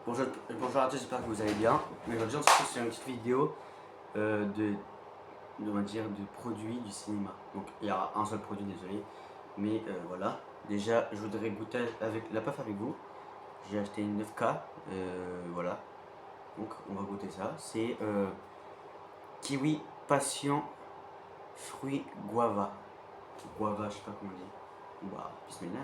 Bonjour à tous, j'espère que vous allez bien. Aujourd'hui, on se retrouve sur une petite vidéo on va dire, de produits du cinéma. Donc, il y aura un seul produit, désolé. Mais voilà. Déjà, je voudrais goûter avec la puff avec vous. J'ai acheté une 9K. Voilà. Donc, on va goûter ça. C'est kiwi passion fruit guava. Guava, je sais pas comment on dit. Bah, bismillah.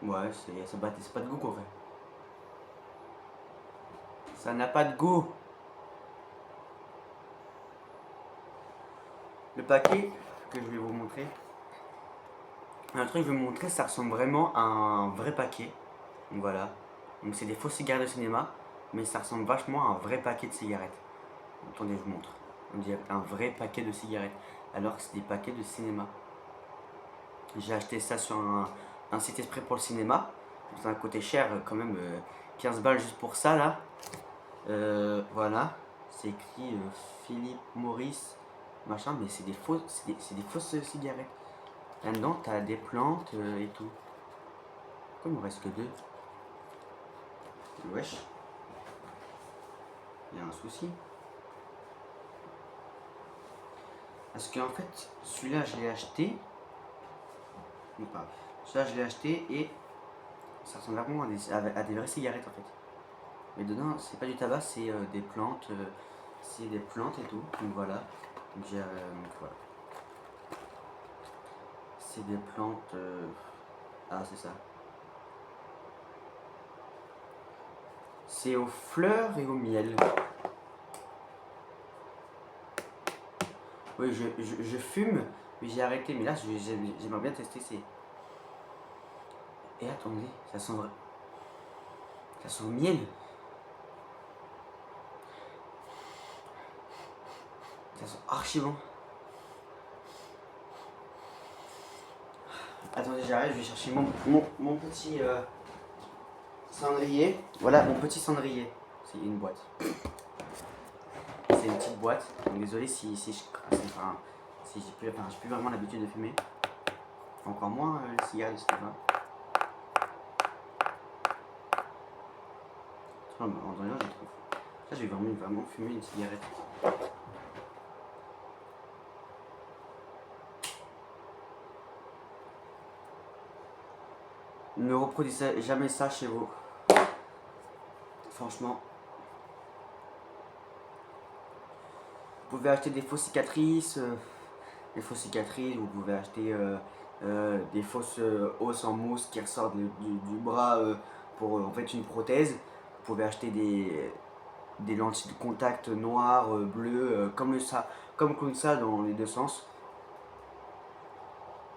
Ouais, c'est pas de goût qu'on fait. Ça n'a pas de goût. Le paquet que je vais vous montrer, un truc que je vais vous montrer, ça ressemble vraiment à un vrai paquet. Donc voilà. Donc c'est des faux cigarettes de cinéma, mais ça ressemble vachement à un vrai paquet de cigarettes. Attendez, je vous montre. On dirait un vrai paquet de cigarettes, alors que c'est des paquets de cinéma. J'ai acheté ça sur un site exprès pour le cinéma. Ça a coûté cher quand même, 15 balles juste pour ça là. Voilà. C'est écrit Philippe Maurice, machin, mais c'est des fausses cigarettes. Là-dedans, t'as des plantes et tout. Pourquoi il me reste que deux? Wesh. Il y a un souci. Parce qu'en fait, celui-là, je l'ai acheté. Non, pas. Celui-là, je l'ai acheté et ça ressemble vraiment à des vraies cigarettes en fait. Mais dedans, c'est pas du tabac, c'est des plantes. C'est des plantes et tout. Donc voilà. Donc voilà. C'est des plantes. Ah, c'est ça. C'est aux fleurs et au miel. Oui, je fume, mais j'ai arrêté. Mais là, j'aimerais bien tester ces. Et attendez, ça sent vrai. Ça sent le miel. Ça sent archi bon. Attendez, j'arrive, je vais chercher mon petit cendrier. Voilà, mon petit cendrier. C'est une boîte. C'est une petite boîte. Donc désolé si j'ai plus vraiment l'habitude de fumer. Encore moins les cigarettes, etc. En vrai, je trouve. Ça, j'ai vraiment fumé une cigarette. Ne reproduisez jamais ça chez vous. Franchement. Vous pouvez acheter des fausses cicatrices. Vous pouvez acheter des fausses os en mousse qui ressortent du bras pour en fait une prothèse. Vous pouvez acheter des lentilles de contact noires, bleues, comme ça dans les deux sens.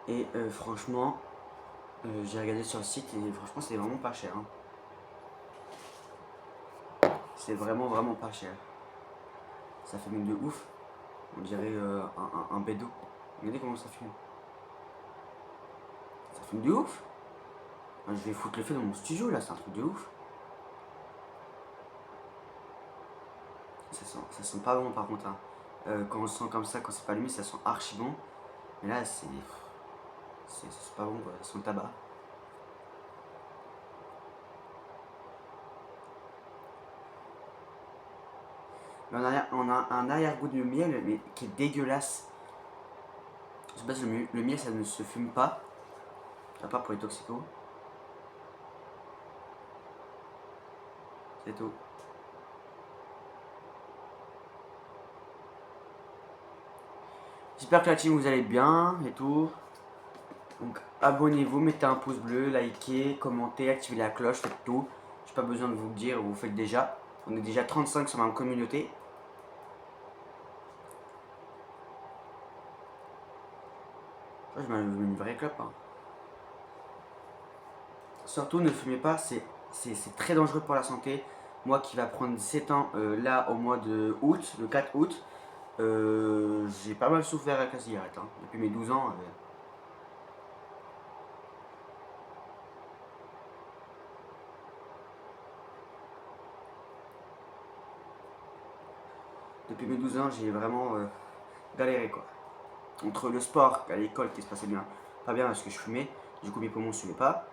Et franchement, j'ai regardé sur le site et franchement c'est vraiment pas cher. Hein. C'est vraiment pas cher. Ça fume de ouf. On dirait un bédo. Regardez comment ça fume. Ça fume de ouf. Je vais foutre le feu dans mon studio là, c'est un truc de ouf. Ça sent pas bon par contre. Hein. Quand on sent comme ça, quand c'est pas allumé, ça sent archi bon. Mais là, c'est pas bon quoi, ça sent le tabac. On a un arrière-goût de miel, mais qui est dégueulasse. Je sais pas si le miel ça ne se fume pas, à part pour les toxicos. C'est tout. J'espère que la team vous allez bien et tout. Donc abonnez-vous, mettez un pouce bleu, likez, commentez, activez la cloche, faites tout. J'ai pas besoin de vous le dire, vous le faites déjà. On est déjà 35 sur ma communauté. Je m'allume une vraie clope. Hein. Surtout ne fumez pas, c'est très dangereux pour la santé. Moi qui va prendre 7 ans là au mois de août, le 4 août, j'ai pas mal souffert avec la cigarette. Hein. Depuis mes 12 ans. Depuis mes 12 ans, j'ai vraiment galéré quoi. Entre le sport à l'école qui se passait bien, pas bien parce que je fumais, du coup mes poumons ne suivaient pas.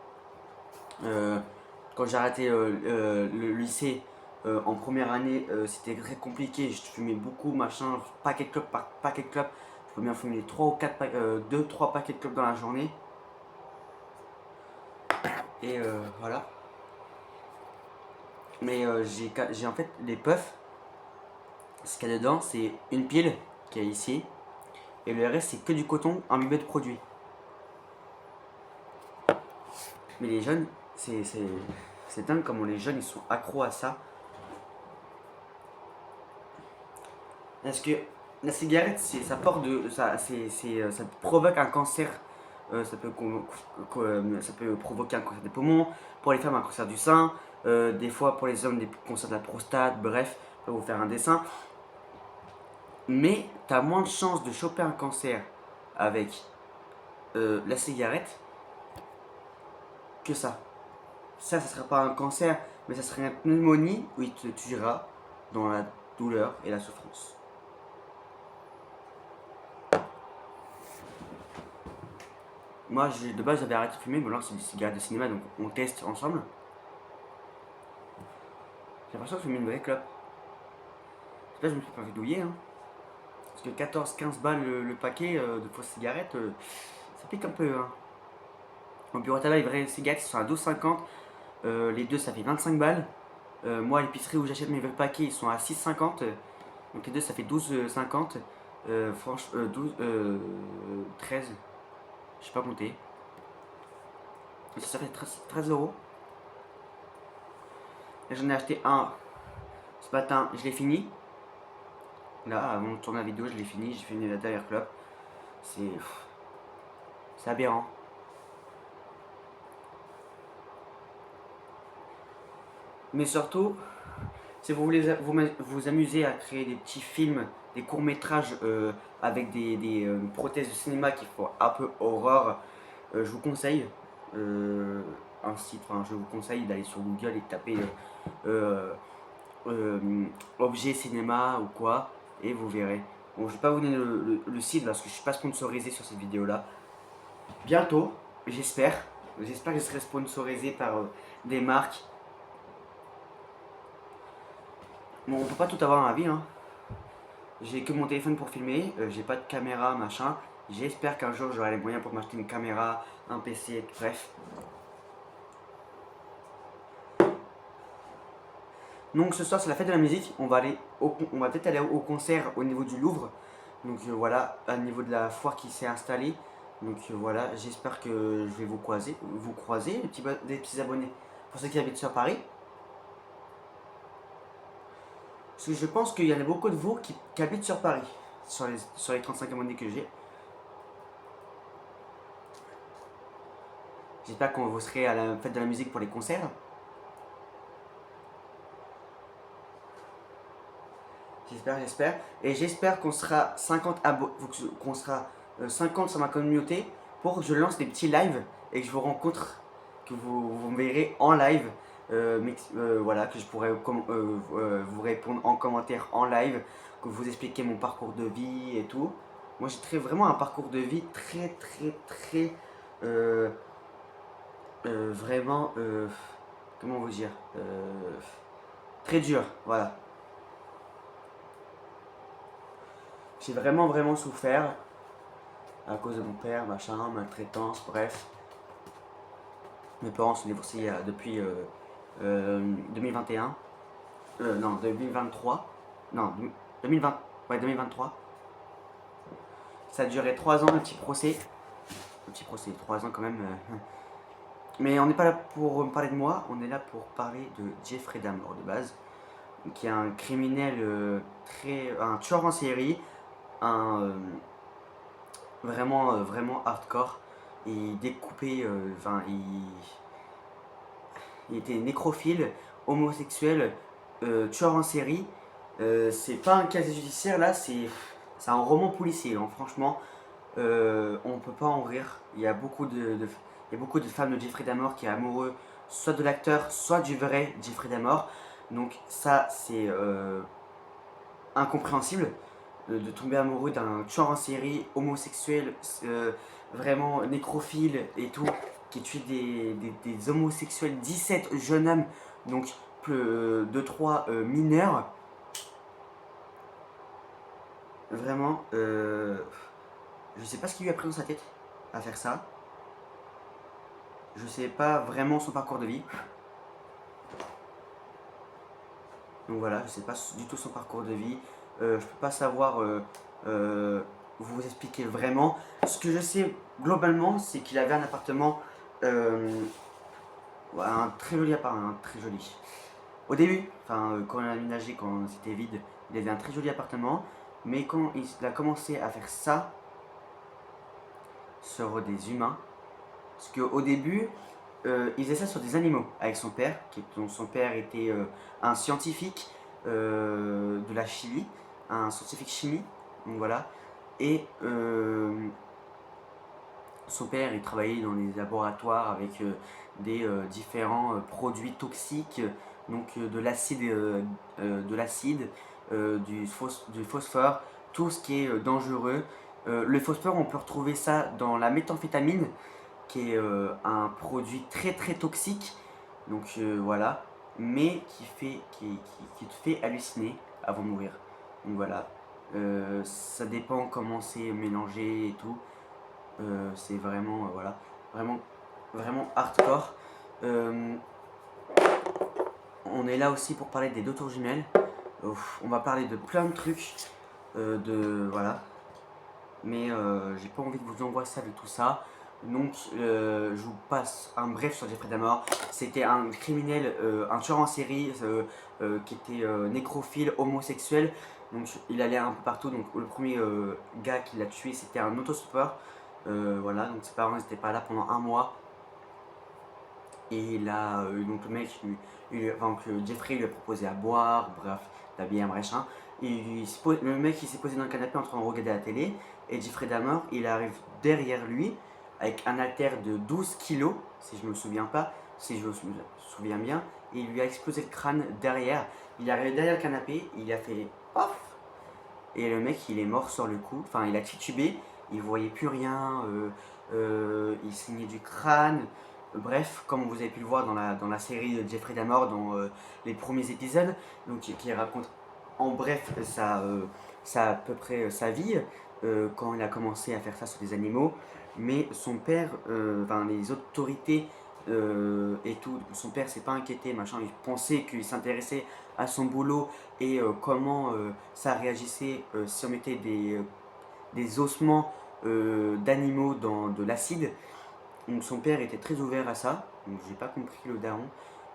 Quand j'ai arrêté le lycée en première année, c'était très compliqué, je fumais beaucoup, machin, paquet de clopes par paquet de clopes. Je peux bien fumer 3 ou 4 2-3 paquets de clopes dans la journée. Et voilà. Mais j'ai en fait les puffs. Ce qu'il y a dedans, c'est une pile qui est ici. Et le reste, c'est que du coton imbibé de produits. Mais les jeunes, c'est dingue comment les jeunes ils sont accros à ça. Parce que la cigarette, ça porte de, ça provoque un cancer. Ça peut provoquer un cancer des poumons, pour les femmes un cancer du sein, des fois pour les hommes des cancers de la prostate, bref, je vais vous faire un dessin. Mais tu as moins de chances de choper un cancer avec la cigarette que ça. Ça ne sera pas un cancer, mais ça serait une pneumonie où il te tuera dans la douleur et la souffrance. Moi, de base, j'avais arrêté de fumer, mais là, c'est des cigarettes de cinéma, donc on teste ensemble. J'ai l'impression de fumer une vraie clope. C'est pas je me suis pas fait douiller, hein. Parce que 14-15 balles le paquet de fausses cigarettes, ça pique un peu, hein. Au bureau de tabac, les vraies cigarettes, ils sont à 12,50. Les deux, ça fait 25 balles. Moi, à l'épicerie où j'achète mes vrais paquets, ils sont à 6,50. Donc les deux, ça fait 12,50. Franchement, 12, 13. Je sais pas compter. Ça fait 13 euros. Et j'en ai acheté un ce matin, je l'ai fini. Là, avant de tourner la vidéo, je l'ai fini. J'ai fini la dernière clope. C'est aberrant. Mais surtout, si vous voulez vous amuser à créer des petits films, des courts-métrages avec des prothèses de cinéma qui font un peu horreur, je vous conseille un site, enfin je vous conseille d'aller sur Google et de taper objet cinéma ou quoi, et vous verrez. Bon, je vais pas vous donner le site parce que je suis pas sponsorisé sur cette vidéo là. Bientôt, j'espère que je serai sponsorisé par des marques. Bon, on peut pas tout avoir dans la vie, hein. J'ai que mon téléphone pour filmer, j'ai pas de caméra, machin. J'espère qu'un jour j'aurai les moyens pour m'acheter une caméra, un PC, bref. Donc ce soir c'est la fête de la musique, on va peut-être aller au concert au niveau du Louvre. Donc voilà, au niveau de la foire qui s'est installée. Donc voilà, j'espère que je vais vous croiser les petits abonnés. Pour ceux qui habitent sur Paris. Parce que je pense qu'il y en a beaucoup de vous qui habitent sur Paris, sur les 35 abonnés que j'ai. J'espère qu'on vous serez à la fête de la musique pour les concerts. J'espère. Et j'espère qu'on sera 50 sur ma communauté pour que je lance des petits lives et que je vous rencontre, que vous me verrez en live. Voilà, que je pourrais vous répondre en commentaire en live, que vous expliquer mon parcours de vie et tout. Moi j'ai vraiment un parcours de vie très vraiment comment vous dire, très dur, voilà. J'ai vraiment souffert à cause de mon père, machin, maltraitance, bref. Mes parents sont divorcés depuis 2021. Non, 2023. Non, 2020. Ouais, 2023. Ça a duré 3 ans, le petit procès. Le petit procès, 3 ans quand même. Mais on n'est pas là pour me parler de moi, on est là pour parler de Jeffrey Dahmer de base. Qui est un criminel un tueur en série. Vraiment hardcore. Il découpait, il était nécrophile, homosexuel, tueur en série. C'est pas un casier judiciaire là, c'est un roman policier, hein. Franchement, on peut pas en rire. Il y a beaucoup de fans de Jeffrey Dahmer qui est amoureux soit de l'acteur, soit du vrai Jeffrey Dahmer. Donc ça, c'est incompréhensible de tomber amoureux d'un tueur en série homosexuel, vraiment nécrophile et tout. qui tue des homosexuels, 17 jeunes hommes, donc 2-3 mineurs. Vraiment, je sais pas ce qui lui a pris dans sa tête à faire ça. Je sais pas vraiment son parcours de vie. Donc voilà, je sais pas du tout son parcours de vie. Je peux pas savoir vous expliquer vraiment. Ce que je sais globalement, c'est qu'il avait un appartement, un très joli appartement, très joli. Au début, quand on a aménagé, quand c'était vide, il avait un très joli appartement. Mais quand il a commencé à faire ça sur des humains, parce qu'au début, il faisait ça sur des animaux avec son père, dont son père était un scientifique de la chimie, un scientifique chimie, donc voilà. Et son père, il travaillait dans les laboratoires avec des différents produits toxiques, donc de l'acide, du phosphore, tout ce qui est dangereux. Le phosphore, on peut retrouver ça dans la méthamphétamine, qui est un produit très très toxique, donc voilà, mais qui te fait halluciner avant de mourir. Donc voilà, ça dépend comment c'est mélangé et tout. C'est vraiment, voilà, vraiment, vraiment hardcore. On est là aussi pour parler des 2 tours jumelles. On va parler de plein de trucs, voilà. Mais j'ai pas envie de vous angoisser avec tout ça. Donc je vous passe un bref sur Jeffrey Dahmer. C'était un criminel, un tueur en série qui était nécrophile, homosexuel. Donc il allait un peu partout. Donc le premier gars qui l'a tué, c'était un autostoppeur. Voilà, donc ses parents n'étaient pas là pendant un mois. Et là, donc le mec, que Jeffrey lui a proposé à boire, bref, la bière, machin. Et le mec il s'est posé dans le canapé en train de regarder la télé. Et Jeffrey Dahmer, il arrive derrière lui avec un haltère de 12 kilos, si je me souviens pas, si je me souviens bien. Et il lui a explosé le crâne derrière. Il est arrivé derrière le canapé, il a fait paf. Et le mec il est mort sur le coup, enfin il a titubé, il voyait plus rien, il saignait du crâne. Bref, comme vous avez pu le voir dans la série de Jeffrey Dahmer, dans les premiers épisodes, donc, qui raconte en bref à peu près sa vie, quand il a commencé à faire ça sur des animaux. Mais son père, les autorités et tout, son père s'est pas inquiété, machin, il pensait qu'il s'intéressait à son boulot et comment ça réagissait si on mettait des ossements d'animaux dans de l'acide. Donc son père était très ouvert à ça, donc j'ai pas compris le daron.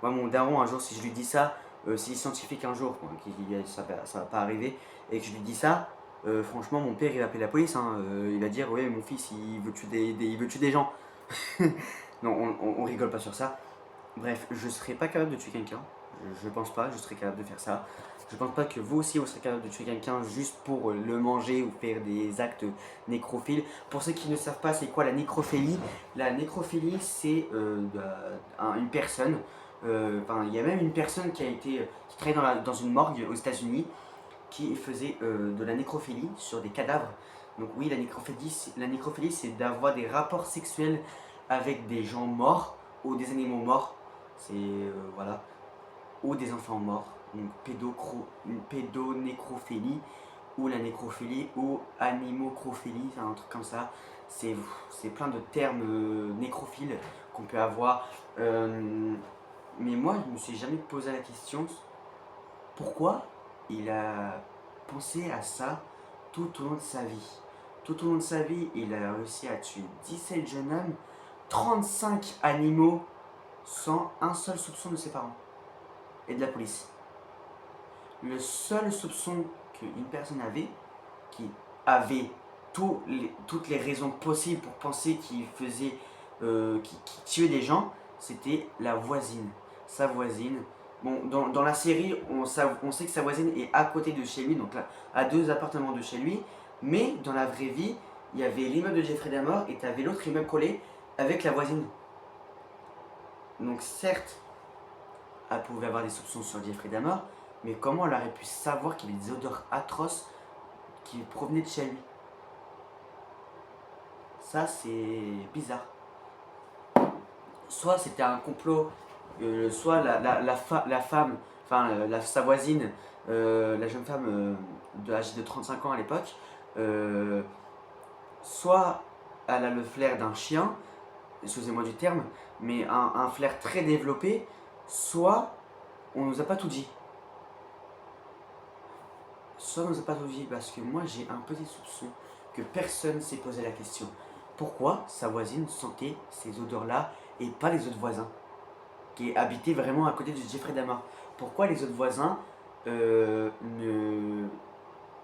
Moi mon daron un jour si je lui dis ça, s'il est scientifique un jour, ça va pas arriver, et que je lui dis ça, franchement mon père il va appeler la police, hein, il va dire ouais mon fils il veut tuer il veut tuer des gens. Non on rigole pas sur ça. Bref, je serais pas capable de tuer quelqu'un, je pense pas, je serais capable de faire ça. Je pense pas que vous aussi vous serez capable de tuer quelqu'un juste pour le manger ou faire des actes nécrophiles. Pour ceux qui ne savent pas c'est quoi la nécrophilie, c'est une personne, il y a même une personne qui travaille dans une morgue aux États-Unis qui faisait de la nécrophilie sur des cadavres. Donc oui, la nécrophilie c'est d'avoir des rapports sexuels avec des gens morts ou des animaux morts. C'est voilà, ou des enfants morts, donc pédonécrophilie, ou la nécrophilie, ou animocrophilie, un truc comme ça. C'est plein de termes nécrophiles qu'on peut avoir. Mais moi, je me suis jamais posé la question pourquoi il a pensé à ça tout au long de sa vie. Tout au long de sa vie, il a réussi à tuer 17 jeunes hommes, 35 animaux, sans un seul soupçon de ses parents et de la police. Le seul soupçon qu'une personne avait, qui avait toutes les raisons possibles pour penser qu'il qu'il tuait des gens, c'était la voisine. Sa voisine. Bon, dans la série, on sait que sa voisine est à côté de chez lui, donc là, à 2 appartements de chez lui. Mais dans la vraie vie, il y avait l'immeuble de Jeffrey Dahmer et tu avais l'autre immeuble collé avec la voisine. Donc certes, elle pouvait avoir des soupçons sur Jeffrey Dahmer, mais comment elle aurait pu savoir qu'il y avait des odeurs atroces qui provenaient de chez lui? Ça, c'est bizarre. soit c'était un complot, soit la femme, enfin sa voisine, la jeune femme âgée de 35 ans à l'époque, euh, soit elle a le flair d'un chien, excusez-moi du terme, mais un flair très développé, soit on nous a pas tout dit. Soit on nous a pas tout dit parce que moi j'ai un petit soupçon que personne s'est posé la question. Pourquoi sa voisine sentait ces odeurs-là et pas les autres voisins qui habitaient vraiment à côté de Jeffrey Dahmer? Pourquoi les autres voisins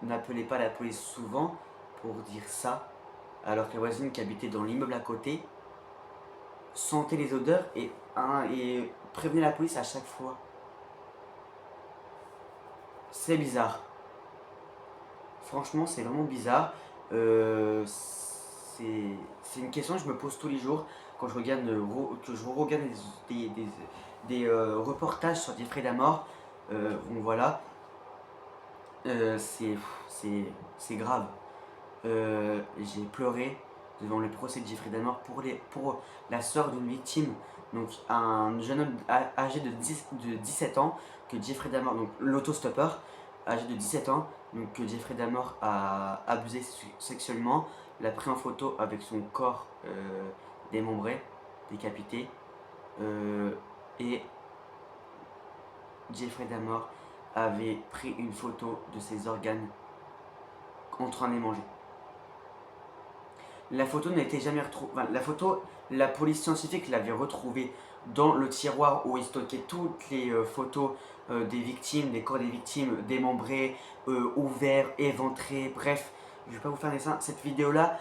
n'appelaient pas la police souvent pour dire ça alors que la voisine qui habitait dans l'immeuble à côté sentait les odeurs et prévenait la police à chaque fois? C'est bizarre. Franchement, c'est vraiment bizarre. C'est une question que je me pose tous les jours quand je regarde, que je regarde des reportages sur Jeffrey Dahmer. Donc voilà, euh, c'est c'est grave. J'ai pleuré devant le procès de Jeffrey Dahmer pour la sœur d'une victime, donc un jeune homme âgé de 17 ans que Jeffrey Dahmer, donc l'autostoppeur, âgé de 17 ans, donc que Jeffrey Dahmer a abusé sexuellement, l'a pris en photo avec son corps démembré, décapité, et Jeffrey Dahmer avait pris une photo de ses organes en train de les manger. La photo n'a été jamais retrouvée. Enfin, la photo, la police scientifique l'avait retrouvée dans le tiroir où ils stockaient toutes les photos des victimes, des corps des victimes démembrés, ouverts, éventrés, bref. Je vais pas vous faire des dessins. Cette vidéo-là,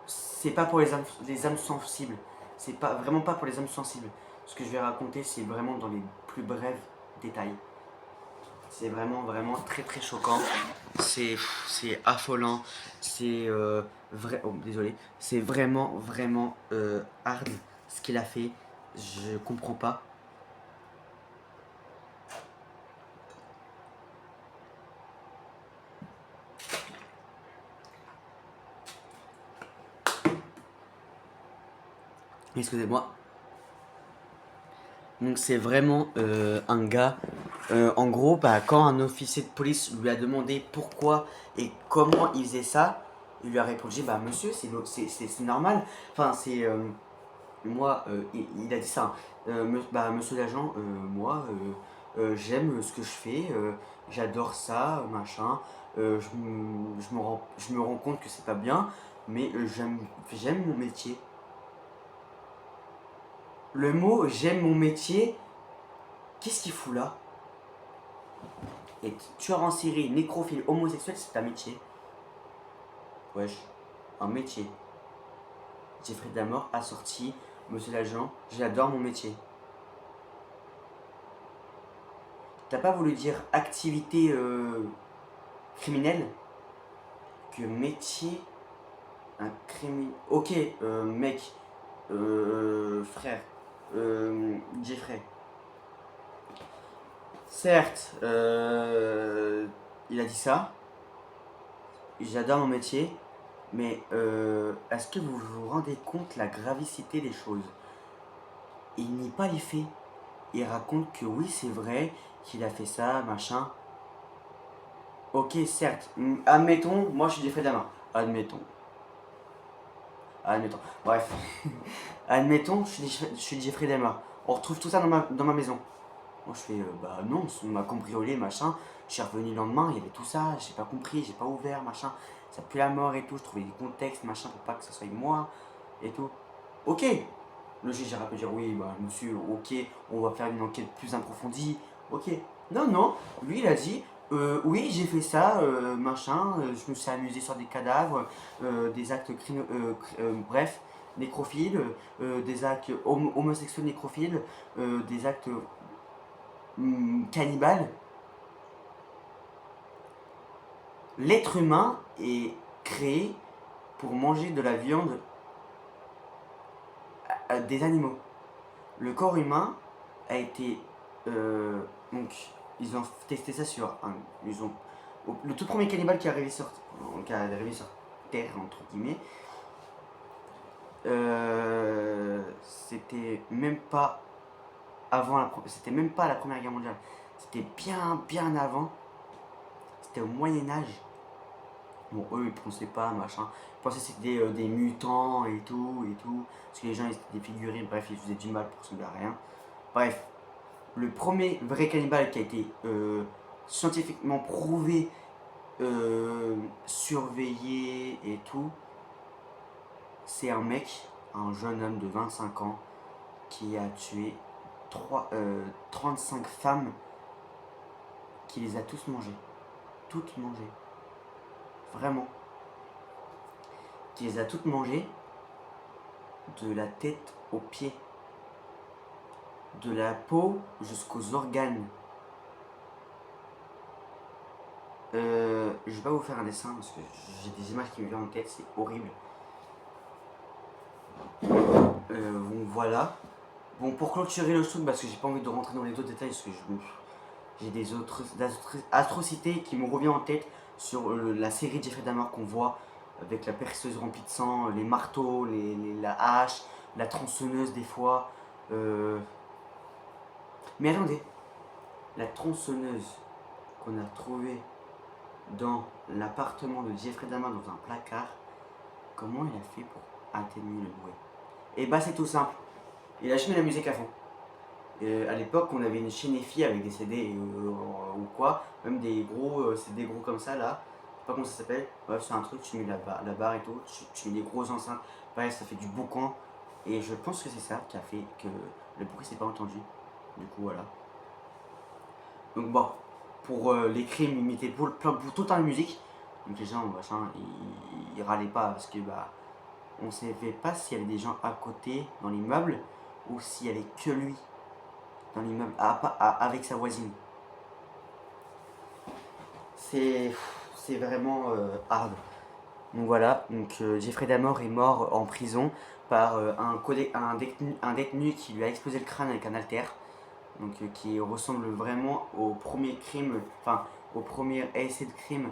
c'est pas pour les âmes sensibles. C'est pas, vraiment pas pour les âmes sensibles. Ce que je vais raconter, c'est vraiment dans les plus brefs détails. C'est vraiment, vraiment très très choquant. C'est affolant. C'est oh, désolé. C'est vraiment, vraiment hard ce qu'il a fait. Je comprends pas. Excusez-moi. Donc c'est vraiment un gars. En gros, bah, quand un officier de police lui a demandé pourquoi et comment il faisait ça, il lui a répondu bah monsieur, c'est normal. Enfin, c'est moi, il a dit ça. Bah, monsieur l'agent, moi, j'aime ce que je fais, j'adore ça, machin. Je me rends compte que c'est pas bien, mais j'aime mon métier. Le mot j'aime mon métier, qu'est-ce qu'il fout là? Et tueur en série, nécrophile, homosexuel, c'est un métier. Wesh, un métier. Jeffrey Dahmer a sorti, monsieur l'agent, j'adore mon métier. T'as pas voulu dire activité criminelle? Que métier, un criminel. Ok, mec, frère, Jeffrey. Certes, il a dit ça. J'adore mon métier, mais est-ce que vous vous rendez compte la gravité des choses? Il nie pas les faits. Il raconte que oui, c'est vrai qu'il a fait ça, machin. Ok, certes. Admettons, moi je suis Jeffrey Dahmer. Admettons. Admettons. Bref. Admettons, je suis Jeffrey Dahmer. On retrouve tout ça dans ma maison. Moi je fais, bah non, on m'a cambriolé, machin. Je suis revenu le lendemain, il y avait tout ça, j'ai pas compris, j'ai pas ouvert, machin. Ça pue la mort et tout, je trouvais des contextes, machin, pour pas que ça soit moi et tout. Ok. Le juge pu dire oui, bah monsieur, ok, on va faire une enquête plus approfondie. Ok. Non, non, lui il a dit, oui j'ai fait ça, machin, je me suis amusé sur des cadavres, des actes bref, nécrophiles, des actes homosexuels nécrophiles, des actes cannibales. L'être humain est créé pour manger de la viande des animaux. Le corps humain a été. Donc, ils ont testé ça sur ils ont, le tout premier cannibale qui est arrivé sur Terre, entre guillemets, C'était même pas c'était même pas la Première Guerre mondiale. C'était bien avant. C'était au Moyen Âge. Bon, eux, ils pensaient pas, machin. Ils pensaient que c'était des mutants et tout, et tout. Parce que les gens, ils étaient des figurines, bref, ils faisaient du mal pour ressembler à rien. Bref, le premier vrai cannibale qui a été scientifiquement prouvé, surveillé et tout, c'est un mec, un jeune homme de 25 ans, qui a tué 35 femmes, qui les a tous mangées. Toutes mangées. Vraiment. Qui les a toutes mangées, de la tête aux pieds. De la peau jusqu'aux organes. Je vais pas vous faire un dessin parce que j'ai des images qui me viennent en tête, c'est horrible. Bon, voilà. Bon, pour clôturer le truc, parce que j'ai pas envie de rentrer dans les autres détails, parce que j'ai des autres atrocités qui me reviennent en tête sur la série Jeffrey Dahmer qu'on voit avec la perceuse remplie de sang, les marteaux, la hache, la tronçonneuse des fois. Mais attendez, la tronçonneuse qu'on a trouvée dans l'appartement de Jeffrey Dahmer dans un placard, comment il a fait pour atténuer le bruit? Et bah c'est tout simple, il a mis la musique à fond. À l'époque, on avait une chaîne EFI avec des CD ou quoi, même des gros CD gros comme ça là, je sais pas comment ça s'appelle. Bref, c'est un truc, tu mets la barre et tout, tu mets des grosses enceintes, pareil, ça fait du boucan. Et je pense que c'est ça qui a fait que le bruit s'est pas entendu. Du coup, voilà. Donc, bon, pour les crimes imités pour tout le temps la musique, donc les gens, machin, ils râlaient pas parce que bah, on savait pas s'il y avait des gens à côté dans l'immeuble ou s'il y avait que lui dans l'immeuble avec sa voisine. C'est vraiment hard. Donc voilà, donc Jeffrey Dahmer est mort en prison par un détenu qui lui a explosé le crâne avec un haltère. Donc qui ressemble vraiment au premier crime, enfin au premier essai de crime,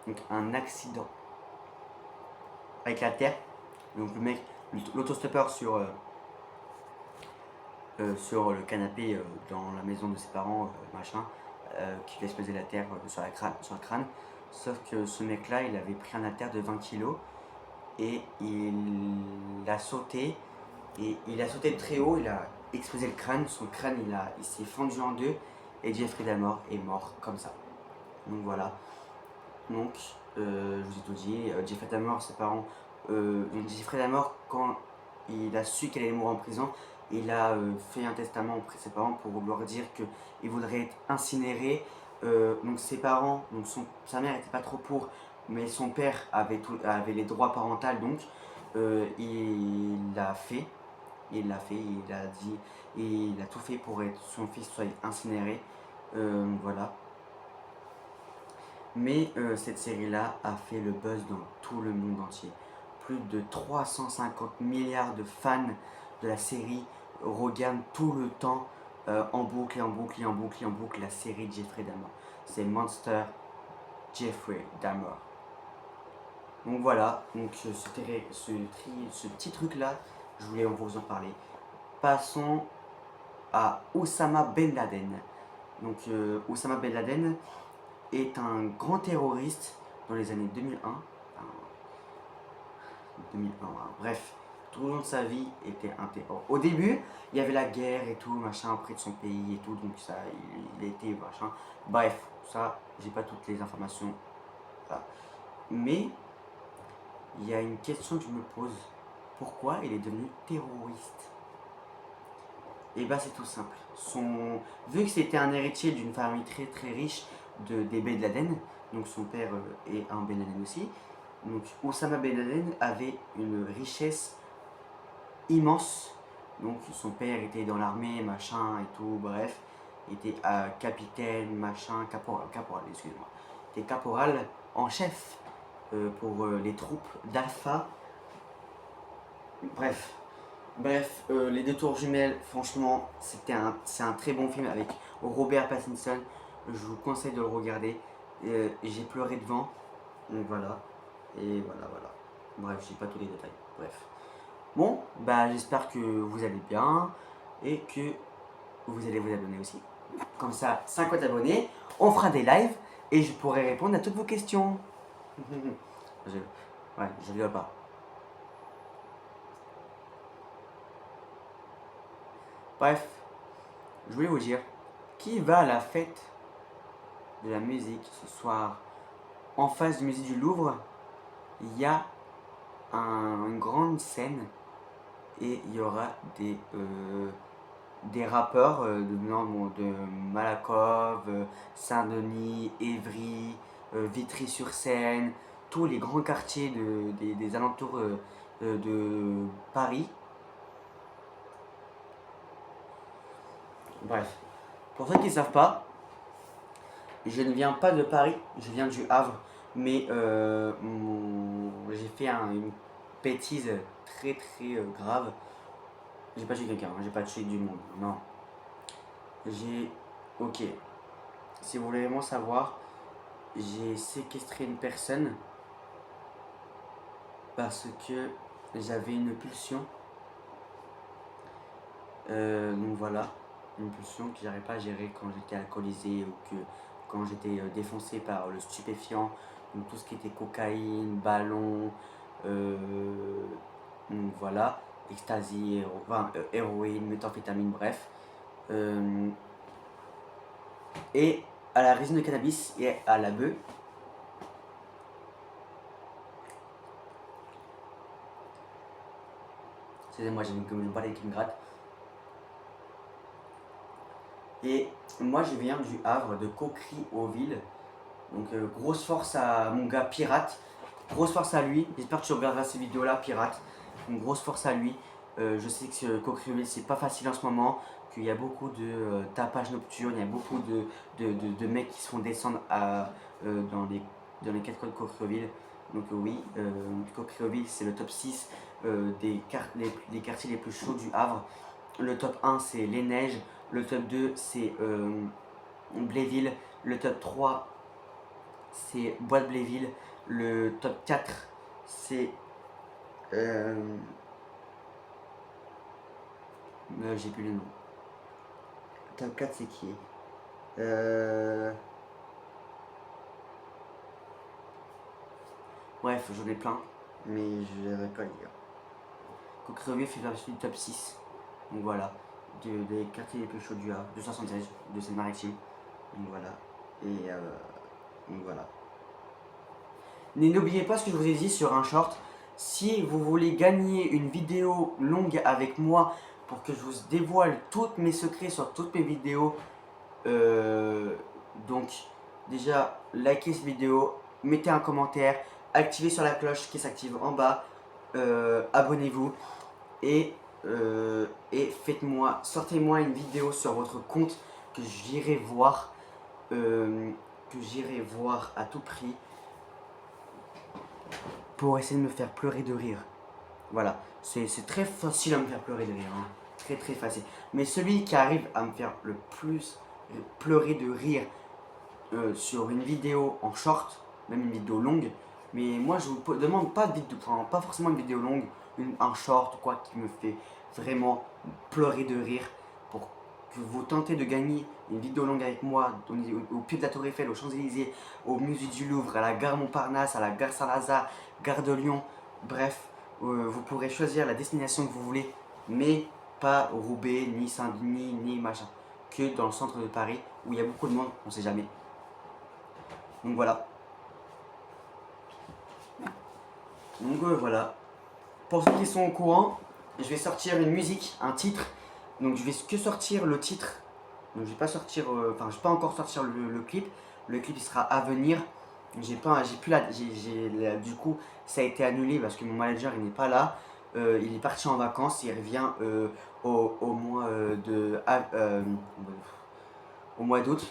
donc un accident avec la terre. Donc le mec, l'autostoppeur sur le canapé dans la maison de ses parents, machin, qui lui a explosé la terre sur le crâne. Sauf que ce mec-là, il avait pris un haltère de 20 kilos et il a sauté. Et il a sauté de très haut, il a explosé le crâne, son crâne il s'est fendu en deux et Jeffrey Dahmer est mort comme ça. Donc voilà. Donc je vous ai tout dit, Jeffrey Dahmer, ses parents, Jeffrey Dahmer quand il a su qu'elle allait mourir en prison, il a fait un testament auprès de ses parents pour leur dire qu'il voudrait être incinéré. Donc ses parents, donc sa mère n'était pas trop pour, mais son père avait les droits parentaux, donc il l'a fait. Il l'a fait, il a dit, et il a tout fait pour que son fils soit incinéré. Voilà. Mais cette série-là a fait le buzz dans tout le monde entier. Plus de 350 milliards de fans de la série regardent tout le temps en boucle et en boucle et en boucle et en boucle la série Jeffrey Dahmer. C'est Monster Jeffrey Dahmer. Donc voilà, donc ce petit truc-là, je voulais vous en parler. Passons à Oussama Ben Laden. Donc Oussama Ben Laden est un grand terroriste dans les années 2001. Enfin, 2001, bref, tout le long de sa vie était un terror. Au début, il y avait la guerre et tout, machin, près de son pays et tout, donc ça, il était machin. Bref, ça, j'ai pas toutes les informations. Voilà. Mais il y a une question que je me pose. Pourquoi il est devenu terroriste? Et bah c'est tout simple. Vu que c'était un héritier d'une famille très très riche des Ben Laden, donc son père est un Ben Laden aussi, donc Oussama Ben Laden avait une richesse immense. Donc son père était dans l'armée, machin et tout, bref, était capitaine, machin, caporal, excusez-moi. Il était caporal en chef pour les troupes d'Alpha. Bref, les deux tours jumelles, franchement, c'est un très bon film avec Robert Pattinson. Je vous conseille de le regarder. J'ai pleuré devant. Donc voilà. Et voilà. Bref, j'ai pas tous les détails. Bref. Bon, bah j'espère que vous allez bien et que vous allez vous abonner aussi. Comme ça, 50 abonnés, on fera des lives et je pourrai répondre à toutes vos questions. je, ouais, je rigole pas. Bref, je voulais vous dire, qui va à la fête de la musique ce soir? En face du musée du Louvre, il y a une grande scène et il y aura des rappeurs de Malakoff, Saint-Denis, Évry, Vitry-sur-Seine, tous les grands quartiers des alentours de Paris. Bref, pour ceux qui ne savent pas, je ne viens pas de Paris, je viens du Havre, mais j'ai fait une bêtise très très grave. J'ai pas tué quelqu'un, j'ai pas tué du monde, non. J'ai. Ok, si vous voulez vraiment savoir, j'ai séquestré une personne parce que j'avais une pulsion. Donc voilà, une pulsion que j'arrivais pas à gérer quand j'étais alcoolisé ou que quand j'étais défoncé par le stupéfiant. Donc tout ce qui était cocaïne, ballon, donc voilà, ecstasy, héroïne, méthamphétamine, bref. Et à la résine de cannabis et à la bœuf. Excusez-moi, j'ai une balai qui me gratte. Et moi, je viens du Havre, de Coquery-aux-Villes. Donc, grosse force à mon gars Pirate. Grosse force à lui. J'espère que tu regarderas ces vidéos-là, Pirate. Donc, grosse force à lui. Je sais que Coquery-aux-Villes, c'est pas facile en ce moment. Qu'il y a beaucoup de tapages nocturnes. Il y a beaucoup de mecs qui se font descendre dans les quatre coins de Coquery-aux-Villes. Donc, oui, Coquery-aux-Villes, c'est le top 6 des quartiers les plus chauds du Havre. Le top 1, c'est Les Neiges. Le top 2, c'est Bléville. Le top 3, c'est Bois de Bléville. Le top 4, c'est. J'ai plus le nom. Le top 4, c'est qui? Bref, j'en ai plein, mais je ne vais pas les dire. Coquereville fait partie du top 6. Donc voilà, des quartiers les plus chauds du Havre, de 76, de Seine-Maritime. Donc voilà. Et donc voilà. N'oubliez pas ce que je vous ai dit sur un short. Si vous voulez gagner une vidéo longue avec moi pour que je vous dévoile tous mes secrets sur toutes mes vidéos, donc déjà likez cette vidéo, mettez un commentaire, activez sur la cloche qui s'active en bas, abonnez-vous et sortez-moi une vidéo sur votre compte que j'irai voir, à tout prix pour essayer de me faire pleurer de rire. Voilà, c'est très facile à me faire pleurer de rire, hein. Très très facile. Mais celui qui arrive à me faire le plus pleurer de rire sur une vidéo en short, même une vidéo longue, mais moi je vous demande pas de vidéo, enfin, pas forcément une vidéo longue, un short ou quoi qui me fait vraiment pleurer de rire pour que vous tentez de gagner une vidéo longue avec moi au pied de la Tour Eiffel, aux Champs-Élysées, au musée du Louvre, à la gare Montparnasse, à la gare Saint-Lazare, gare de Lyon, bref, vous pourrez choisir la destination que vous voulez, mais pas Roubaix, ni Saint-Denis, ni machin, que dans le centre de Paris où il y a beaucoup de monde, on sait jamais. Donc voilà. Donc voilà. Pour ceux qui sont au courant, je vais sortir une musique, un titre. Donc je vais que sortir le titre. Donc je vais pas sortir, enfin je vais pas encore sortir le clip. Le clip il sera à venir. J'ai plus du coup ça a été annulé parce que mon manager il n'est pas là. Il est parti en vacances. Il revient au mois au mois d'août.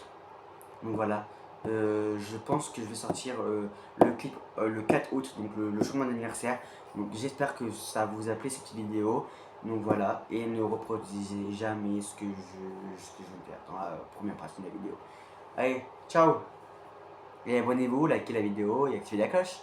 Donc voilà. Je pense que je vais sortir le clip le 4 août, donc le jour de mon anniversaire. Donc j'espère que ça vous a plu cette petite vidéo. Donc voilà, et ne reproduisez jamais ce que je vais faire dans la première partie de la vidéo. Allez, ciao! Et abonnez-vous, likez la vidéo et activez la cloche.